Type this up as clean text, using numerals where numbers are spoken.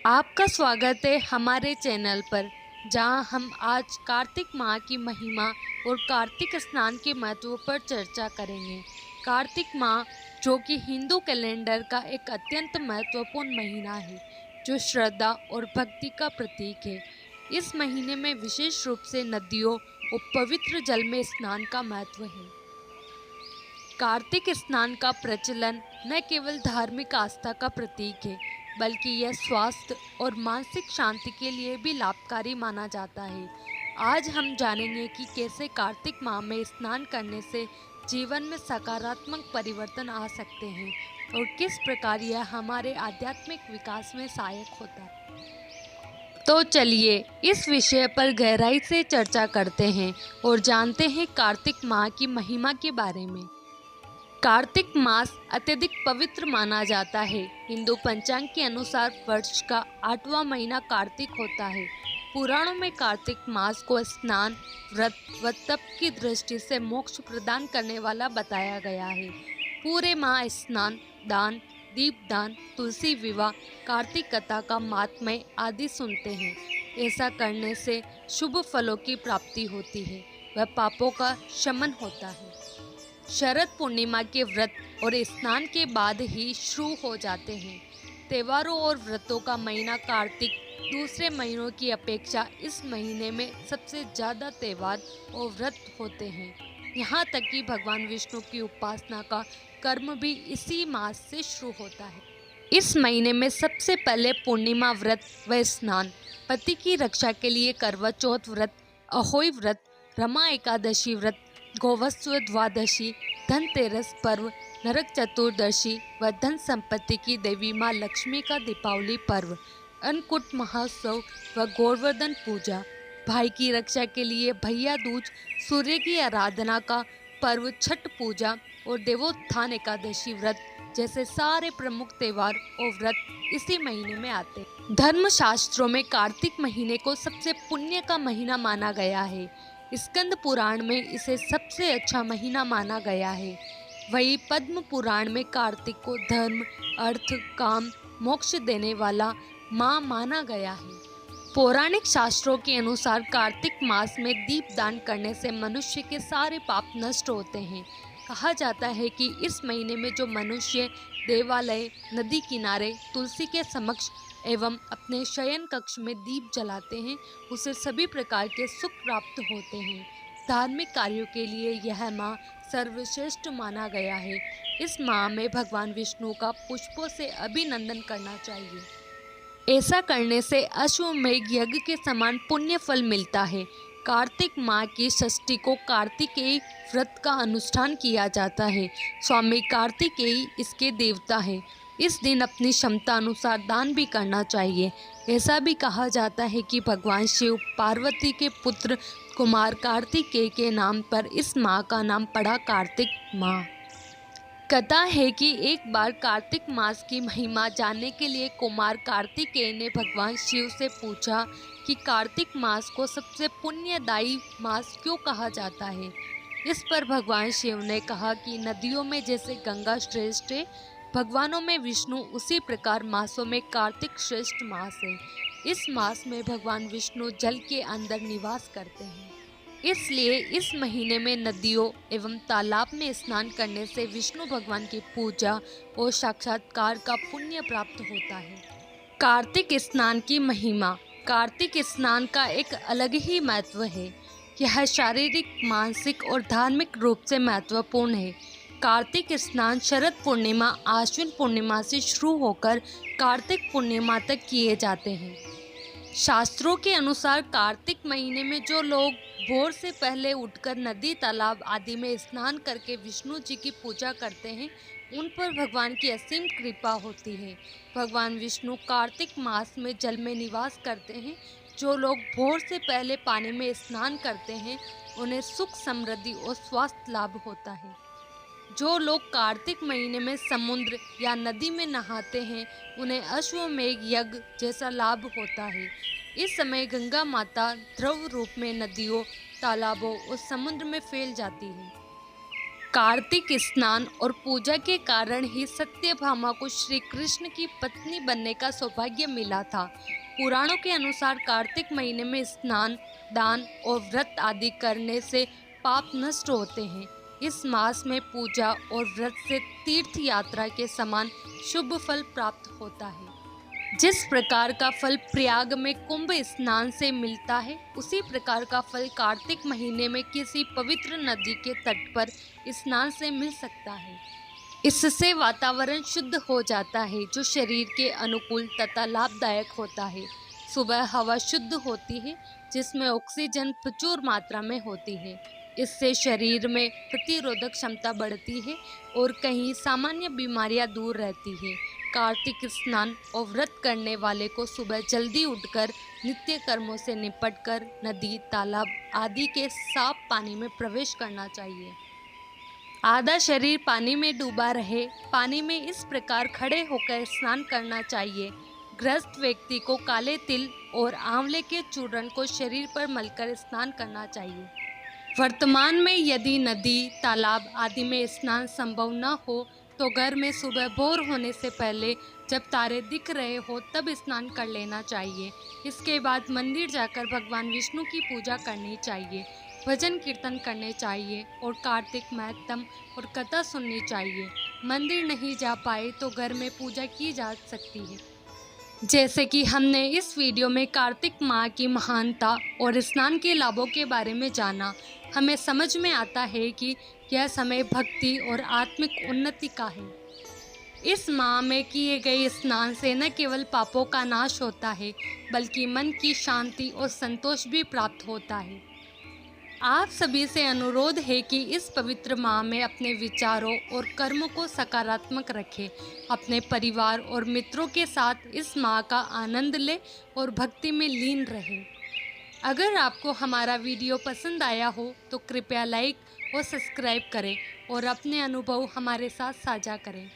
आपका स्वागत है हमारे चैनल पर, जहां हम आज कार्तिक माह की महिमा और कार्तिक स्नान के महत्व पर चर्चा करेंगे। कार्तिक माह, जो कि हिंदू कैलेंडर का एक अत्यंत महत्वपूर्ण महीना है, जो श्रद्धा और भक्ति का प्रतीक है। इस महीने में विशेष रूप से नदियों और पवित्र जल में स्नान का महत्व है। कार्तिक स्नान का प्रचलन न केवल धार्मिक आस्था का प्रतीक है, बल्कि यह स्वास्थ्य और मानसिक शांति के लिए भी लाभकारी माना जाता है। आज हम जानेंगे कि कैसे कार्तिक माह में स्नान करने से जीवन में सकारात्मक परिवर्तन आ सकते हैं और किस प्रकार यह हमारे आध्यात्मिक विकास में सहायक होता है। तो चलिए इस विषय पर गहराई से चर्चा करते हैं और जानते हैं कार्तिक माह की महिमा के बारे में। कार्तिक मास अत्यधिक पवित्र माना जाता है। हिंदू पंचांग के अनुसार वर्ष का 8वां महीना कार्तिक होता है। पुराणों में कार्तिक मास को स्नान, व्रत व तप की दृष्टि से मोक्ष प्रदान करने वाला बताया गया है। पूरे माह स्नान, दान, दीपदान, तुलसी विवाह, कार्तिक कथा का महात्म्य आदि सुनते हैं। ऐसा करने से शुभ फलों की प्राप्ति होती है व पापों का शमन होता है। शरद पूर्णिमा के व्रत और स्नान के बाद ही शुरू हो जाते हैं। त्योहारों और व्रतों का महीना कार्तिक दूसरे महीनों की अपेक्षा इस महीने में सबसे ज़्यादा त्योहार और व्रत होते हैं। यहाँ तक कि भगवान विष्णु की उपासना का कर्म भी इसी मास से शुरू होता है। इस महीने में सबसे पहले पूर्णिमा व्रत व स्नान, पति की रक्षा के लिए करवा चौथ व्रत, अहोई व्रत, रमा एकादशी व्रत, गोवत्स द्वादशी, धनतेरस पर्व, नरक चतुर्दशी व धन संपत्ति की देवी माँ लक्ष्मी का दीपावली पर्व, अन्नकूट महोत्सव व गोवर्धन पूजा, भाई की रक्षा के लिए भैया दूज, सूर्य की आराधना का पर्व छठ पूजा और देवोत्थान एकादशी व्रत जैसे सारे प्रमुख त्योहार और व्रत इसी महीने में आते हैं। धर्म शास्त्रों में कार्तिक महीने को सबसे पुण्य का महीना माना गया है। स्कंद पुराण में इसे सबसे अच्छा महीना माना गया है। वहीं पद्म पुराण में कार्तिक को धर्म, अर्थ, काम, मोक्ष देने वाला माह माना गया है। पौराणिक शास्त्रों के अनुसार कार्तिक मास में दीपदान करने से मनुष्य के सारे पाप नष्ट होते हैं। कहा जाता है कि इस महीने में जो मनुष्य देवालय, नदी किनारे, तुलसी के समक्ष एवं अपने शयन कक्ष में दीप जलाते हैं, उसे सभी प्रकार के सुख प्राप्त होते हैं। धार्मिक कार्यों के लिए यह माह सर्वश्रेष्ठ माना गया है। इस माह में भगवान विष्णु का पुष्पों से अभिनंदन करना चाहिए। ऐसा करने से अश्वमेघ यज्ञ के समान पुण्य फल मिलता है। कार्तिक माह की षष्ठी को कार्तिकेय व्रत का अनुष्ठान किया जाता है। स्वामी कार्तिकेय इसके देवता हैं। इस दिन अपनी क्षमता अनुसार दान भी करना चाहिए। ऐसा भी कहा जाता है कि भगवान शिव पार्वती के पुत्र कुमार कार्तिकेय के नाम पर इस माह का नाम पड़ा कार्तिक माह। कथा है कि एक बार कार्तिक मास की महिमा जानने के लिए कुमार कार्तिकेय ने भगवान शिव से पूछा कि कार्तिक मास को सबसे पुण्यदायी मास क्यों कहा जाता है। इस पर भगवान शिव ने कहा कि नदियों में जैसे गंगा श्रेष्ठ है, भगवानों में विष्णु, उसी प्रकार मासों में कार्तिक श्रेष्ठ मास है। इस मास में भगवान विष्णु जल के अंदर निवास करते हैं, इसलिए इस महीने में नदियों एवं तालाब में स्नान करने से विष्णु भगवान की पूजा और साक्षात्कार का पुण्य प्राप्त होता है। कार्तिक स्नान की महिमा। कार्तिक स्नान का एक अलग ही महत्व है। यह शारीरिक, मानसिक और धार्मिक रूप से महत्वपूर्ण है। कार्तिक स्नान शरद पूर्णिमा, आश्विन पूर्णिमा से शुरू होकर कार्तिक पूर्णिमा तक किए जाते हैं। शास्त्रों के अनुसार कार्तिक महीने में जो लोग भोर से पहले उठकर नदी, तालाब आदि में स्नान करके विष्णु जी की पूजा करते हैं, उन पर भगवान की असीम कृपा होती है। भगवान विष्णु कार्तिक मास में जल में निवास करते हैं। जो लोग भोर से पहले पानी में स्नान करते हैं, उन्हें सुख, समृद्धि और स्वास्थ्य लाभ होता है। जो लोग कार्तिक महीने में समुद्र या नदी में नहाते हैं, उन्हें अश्वमेघ यज्ञ जैसा लाभ होता है। इस समय गंगा माता द्रव रूप में नदियों, तालाबों और समुद्र में फैल जाती है। कार्तिक स्नान और पूजा के कारण ही सत्यभामा को श्री कृष्ण की पत्नी बनने का सौभाग्य मिला था। पुराणों के अनुसार कार्तिक महीने में स्नान, दान और व्रत आदि करने से पाप नष्ट होते हैं। इस मास में पूजा और व्रत से तीर्थ यात्रा के समान शुभ फल प्राप्त होता है। जिस प्रकार का फल प्रयाग में कुंभ स्नान से मिलता है, उसी प्रकार का फल कार्तिक महीने में किसी पवित्र नदी के तट पर स्नान से मिल सकता है। इससे वातावरण शुद्ध हो जाता है, जो शरीर के अनुकूल तथा लाभदायक होता है। सुबह हवा शुद्ध होती है, जिसमें ऑक्सीजन प्रचुर मात्रा में होती है। इससे शरीर में प्रतिरोधक क्षमता बढ़ती है और कहीं सामान्य बीमारियां दूर रहती है। कार्तिक स्नान और व्रत करने वाले को सुबह जल्दी उठकर नित्य कर्मों से निपटकर नदी, तालाब आदि के साफ पानी में प्रवेश करना चाहिए। आधा शरीर पानी में डूबा रहे, पानी में इस प्रकार खड़े होकर स्नान करना चाहिए। गृहस्थ व्यक्ति को काले तिल और आंवले के चूर्ण को शरीर पर मलकर स्नान करना चाहिए। वर्तमान में यदि नदी, तालाब आदि में स्नान संभव न हो तो घर में सुबह भोर होने से पहले जब तारे दिख रहे हो तब स्नान कर लेना चाहिए। इसके बाद मंदिर जाकर भगवान विष्णु की पूजा करनी चाहिए, भजन कीर्तन करने चाहिए और कार्तिक महात्म और कथा सुननी चाहिए। मंदिर नहीं जा पाए तो घर में पूजा की जा सकती है। जैसे कि हमने इस वीडियो में कार्तिक माह की महानता और स्नान के लाभों के बारे में जाना, हमें समझ में आता है कि यह समय भक्ति और आत्मिक उन्नति का है। इस माह में किए गए स्नान से न केवल पापों का नाश होता है, बल्कि मन की शांति और संतोष भी प्राप्त होता है। आप सभी से अनुरोध है कि इस पवित्र माह में अपने विचारों और कर्मों को सकारात्मक रखें। अपने परिवार और मित्रों के साथ इस माह का आनंद लें और भक्ति में लीन रहें। अगर आपको हमारा वीडियो पसंद आया हो तो कृपया लाइक और सब्सक्राइब करें और अपने अनुभव हमारे साथ साझा करें।